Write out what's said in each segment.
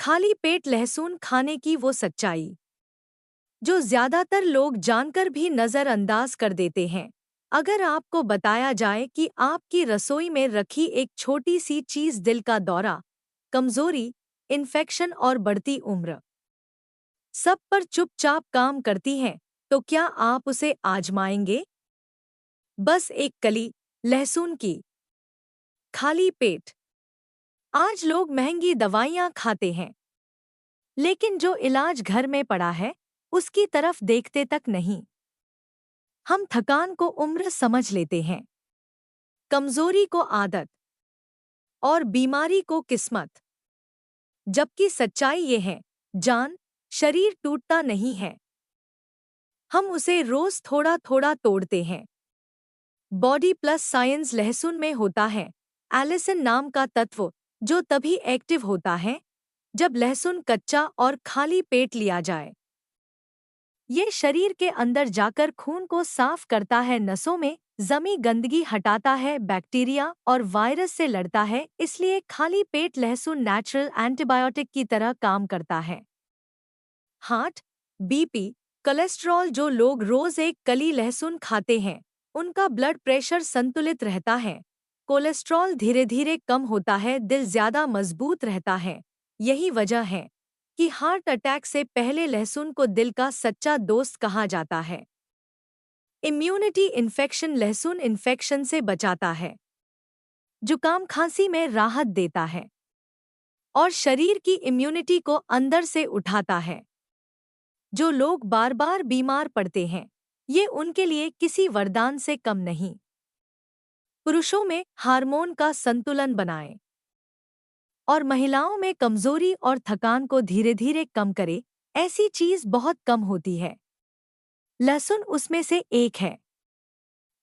खाली पेट लहसुन खाने की वो सच्चाई जो ज्यादातर लोग जानकर भी नजरअंदाज कर देते हैं। अगर आपको बताया जाए कि आपकी रसोई में रखी एक छोटी सी चीज दिल का दौरा, कमजोरी, इन्फेक्शन और बढ़ती उम्र सब पर चुपचाप काम करती है, तो क्या आप उसे आजमाएंगे? बस एक कली लहसुन की खाली पेट। आज लोग महंगी दवाइयां खाते हैं, लेकिन जो इलाज घर में पड़ा है उसकी तरफ देखते तक नहीं। हम थकान को उम्र समझ लेते हैं, कमजोरी को आदत और बीमारी को किस्मत। जबकि सच्चाई ये है, जान शरीर टूटता नहीं है, हम उसे रोज थोड़ा थोड़ा तोड़ते हैं। बॉडी प्लस साइंस लहसुन में होता है एलिसिन नाम का तत्व, जो तभी एक्टिव होता है जब लहसुन कच्चा और खाली पेट लिया जाए। ये शरीर के अंदर जाकर खून को साफ करता है, नसों में जमी गंदगी हटाता है, बैक्टीरिया और वायरस से लड़ता है। इसलिए खाली पेट लहसुन नेचुरल एंटीबायोटिक की तरह काम करता है। हार्ट, बीपी, कोलेस्ट्रॉल, जो लोग रोज एक कली लहसुन खाते हैं उनका ब्लड प्रेशर संतुलित रहता है, कोलेस्ट्रॉल धीरे धीरे कम होता है, दिल ज्यादा मजबूत रहता है। यही वजह है कि हार्ट अटैक से पहले लहसुन को दिल का सच्चा दोस्त कहा जाता है। इम्यूनिटी इन्फेक्शन लहसुन इन्फेक्शन से बचाता है, जुकाम खांसी में राहत देता है और शरीर की इम्यूनिटी को अंदर से उठाता है। जो लोग बार बार बीमार पड़ते हैं, ये उनके लिए किसी वरदान से कम नहीं। पुरुषों में हार्मोन का संतुलन बनाएं और महिलाओं में कमजोरी और थकान को धीरे धीरे कम करे, ऐसी चीज बहुत कम होती है। लहसुन उसमें से एक है।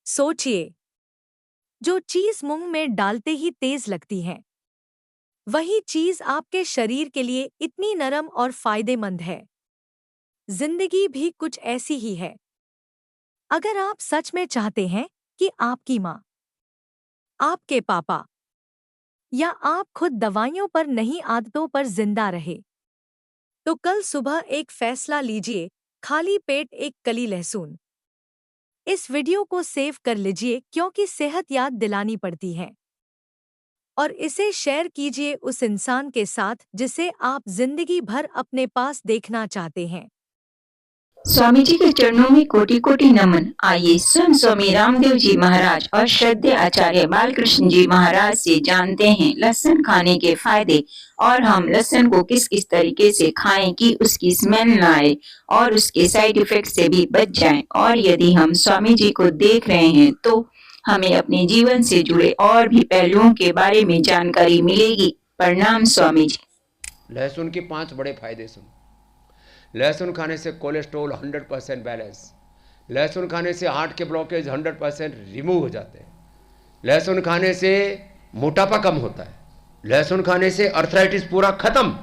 सोचिए, जो चीज मुंह में डालते ही तेज लगती है, वही चीज आपके शरीर के लिए इतनी नरम और फायदेमंद है। जिंदगी भी कुछ ऐसी ही है। अगर आप सच में चाहते हैं कि आपकी माँ, आपके पापा या आप खुद दवाइयों पर नहीं आदतों पर जिंदा रहे, तो कल सुबह एक फैसला लीजिए, खाली पेट एक कली लहसुन। इस वीडियो को सेव कर लीजिए, क्योंकि सेहत याद दिलानी पड़ती है। और इसे शेयर कीजिए उस इंसान के साथ जिसे आप जिंदगी भर अपने पास देखना चाहते हैं। स्वामी जी के चरणों में कोटि कोटि नमन। आइए स्वयं स्वामी रामदेव जी महाराज और श्रद्धेय आचार्य बालकृष्ण जी महाराज से जानते हैं लहसुन खाने के फायदे, और हम लहसुन को किस किस तरीके से खाएं कि उसकी स्मेल न आए और उसके साइड इफेक्ट से भी बच जाएं। और यदि हम स्वामी जी को देख रहे हैं तो हमें अपने जीवन से जुड़े और भी पहलुओं के बारे में जानकारी मिलेगी। प्रणाम स्वामी जी। लहसुन के 5 बड़े फायदे सुन। लहसुन खाने से कोलेस्ट्रॉल 100% बैलेंस। लहसुन खाने से हार्ट के ब्लॉकेज 100% रिमूव हो जाते हैं। लहसुन खाने से मोटापा कम होता है। लहसुन खाने से अर्थराइटिस पूरा खत्म।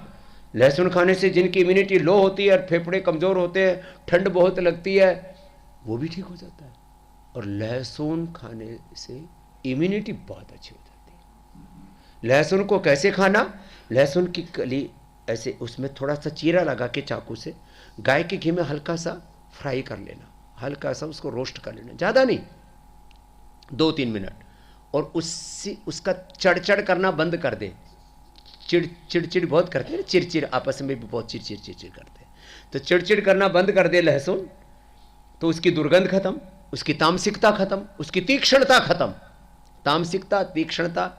लहसुन खाने से जिनकी इम्यूनिटी लो होती है और फेफड़े कमज़ोर होते हैं, ठंड बहुत लगती है, वो भी ठीक हो जाता है। और लहसुन खाने से इम्यूनिटी बहुत अच्छी हो जाती है। लहसुन को कैसे खाना? लहसुन की कली ऐसे उसमें थोड़ा सा चीरा लगा के चाकू से गाय के घी में हल्का सा फ्राई कर लेना, हल्का सा उसको रोस्ट कर लेना, ज़्यादा नहीं, 2-3 मिनट। और उसका चढ़ करना बंद कर दे। चिड़चिड़ बहुत करते हैं, चिड़चिड़ आपस में भी बहुत चिड़चिड़ करते हैं, तो चिड़चिड़ करना बंद कर दे लहसुन, तो उसकी दुर्गंध खत्म, उसकी तामसिकता खत्म, उसकी तीक्ष्णता खत्म। तामसिकता, तीक्ष्णता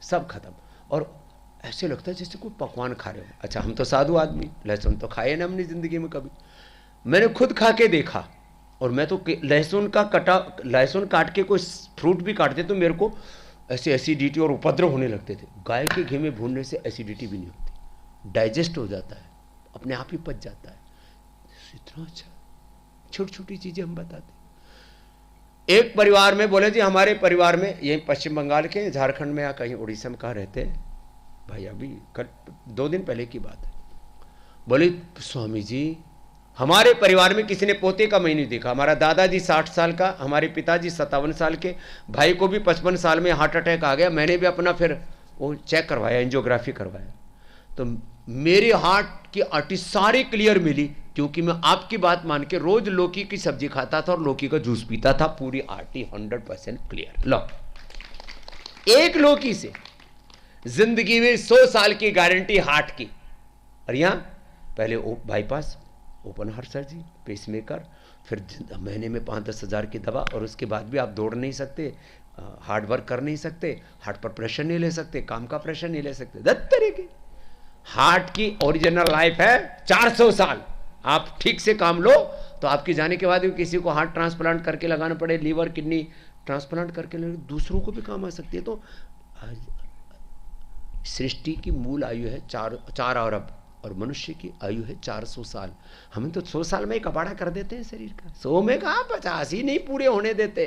सब खत्म। और ऐसे लगता है जैसे कोई पकवान खा रहे हो। अच्छा, हम तो साधु आदमी, लहसुन तो खाए ना हमने ज़िंदगी में कभी। मैंने खुद खा के देखा, और मैं तो लहसुन काट के कोई फ्रूट भी काटते तो मेरे को ऐसे एसिडिटी और उपद्रव होने लगते थे। गाय के घी में भूनने से एसिडिटी भी नहीं होती, डाइजेस्ट हो जाता है, अपने आप ही पच जाता है। इतना अच्छा, छोटी छोटी चीज़ें हम बताते। एक परिवार में बोले जी, हमारे परिवार में, यही पश्चिम बंगाल के, झारखंड में या कहीं उड़ीसा में कहाँ रहते हैं भाई, अभी 2 दिन पहले की बात है। बोले स्वामी जी, हमारे परिवार में किसी ने पोते का मैं नहीं देखा। हमारा दादाजी 60 साल का, हमारे पिताजी 57 साल के, भाई को भी 55 साल में हार्ट अटैक आ गया। मैंने भी अपना फिर वो चेक करवाया, एंजियोग्राफी करवाया, तो मेरे हार्ट की आर्टरी सारी क्लियर मिली, क्योंकि मैं आपकी बात मान के रोज लौकी की सब्जी खाता था और लौकी का जूस पीता था, पूरी आर्टरी 100% क्लियर। लो, एक लौकी से जिंदगी में 100 साल की गारंटी हार्ट की। और यहां पहले bypass, open heart surgery, pacemaker, फिर महीने में 5-10 हज़ार की दवा, और उसके बाद भी आप दौड़ नहीं सकते, हार्ड वर्क कर नहीं सकते, हार्ट पर प्रेशर नहीं ले सकते, काम का प्रेशर नहीं ले सकते, 10 तरीके। हार्ट की ओरिजिनल लाइफ है 400 साल। आप ठीक से काम लो तो आपकी जाने के बाद भी किसी को हार्ट ट्रांसप्लांट करके लगाना पड़े, लीवर किडनी ट्रांसप्लांट करके दूसरों को भी काम आ सकती है। तो सृष्टि की मूल आयु है 4 अरब और मनुष्य की आयु है 400 साल। हम तो 100 साल में ही कबाड़ा कर देते हैं शरीर का, 100 में कहाँ 50 ही नहीं पूरे होने देते।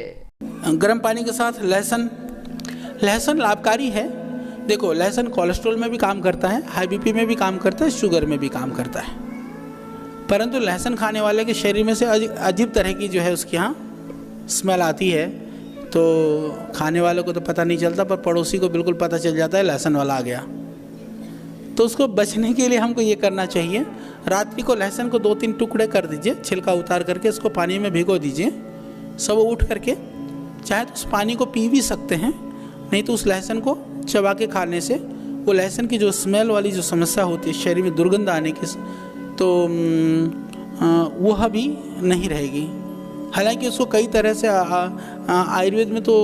गर्म पानी के साथ लहसुन लाभकारी है। देखो, लहसुन कोलेस्ट्रॉल में भी काम करता है, हाई बीपी में भी काम करता है, शुगर में भी काम करता है। परंतु लहसुन खाने वाले के शरीर में से अजीब तरह की जो है उसके यहाँ स्मेल आती है, तो खाने वाले को तो पता नहीं चलता, पर पड़ोसी को बिल्कुल पता चल जाता है लहसुन वाला आ गया। तो उसको बचने के लिए हमको ये करना चाहिए, रात्रि को लहसुन को 2-3 टुकड़े कर दीजिए, छिलका उतार करके इसको पानी में भिगो दीजिए। सब उठ करके चाहे तो उस पानी को पी भी सकते हैं, नहीं तो उस लहसुन को चबा के खाने से वो लहसुन की जो स्मेल वाली जो समस्या होती है शरीर में दुर्गंध आने की, तो वह भी नहीं रहेगी। हालांकि उसको कई तरह से आयुर्वेद में तो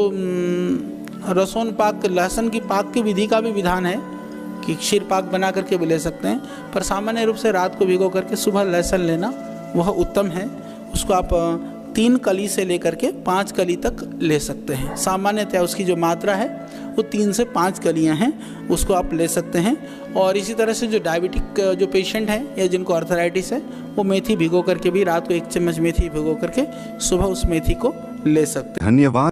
रसोन पाक, लहसुन की पाक की विधि का भी विधान है कि क्षीर पाक बना करके भी ले सकते हैं, पर सामान्य रूप से रात को भिगो करके सुबह लहसुन लेना वह उत्तम है। उसको आप 3 कली से लेकर के 5 कली तक ले सकते हैं। सामान्यतः उसकी जो मात्रा है वो 3 से 5 कलियां हैं, उसको आप ले सकते हैं। और इसी तरह से जो डायबिटिक जो पेशेंट हैं या जिनको आर्थराइटिस है, वो मेथी भिगो करके भी रात को 1 चम्मच मेथी भिगो करके सुबह उस मेथी को ले सकते हैं। धन्यवाद।